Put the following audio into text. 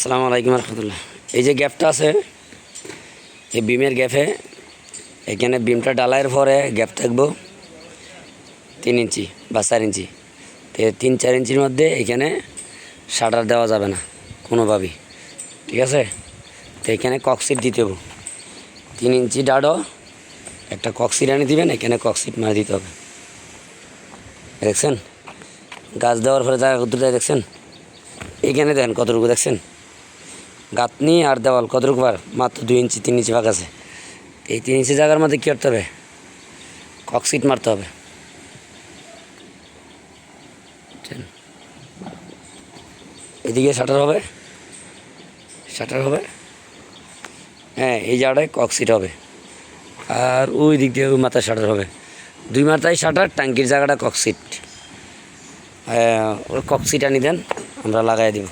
আসসালামু আলাইকুম রহমতুল্লাহ। এই যে গ্যাপটা আছে, এই বিমের গ্যাপে এখানে বিমটা ডালাইয়ের পরে গ্যাপ থাকবো 3 ইঞ্চি বা 4 ইঞ্চি। তো 3-4 ইঞ্চির মধ্যে এখানে শাটার দেওয়া যাবে না কোনোভাবেই, ঠিক আছে। তো এখানে ককসিট দিতে হবে 3 ইঞ্চি ডাডো একটা ককসিট আনি দিবেন, এখানে ককসিট মারা দিতে হবে। দেখছেন গাছ দেওয়ার পরে জায়গা কতটুকু দেখছেন, এইখানে দেখেন কতটুকু দেখছেন, গাঁথনি আর দেওয়াল কতটুকু বার, মাত্র 2 ইঞ্চি 3 ইঞ্চি ভাগ আছে। এই 3 ইঞ্চি জায়গার মধ্যে কী করতে হবে, ককসিট মারতে হবে। এদিকে শাটার হবে, হ্যাঁ এই জায়গাটায় ককসিট হবে, আর ওই দিক দিয়ে ওই মাথায় শাটার হবে। 2 মাথায় শাটার, ট্যাঙ্কির জায়গাটা ককসিট। ওই ককসিট আনি দেন, আমরা লাগাই দেব।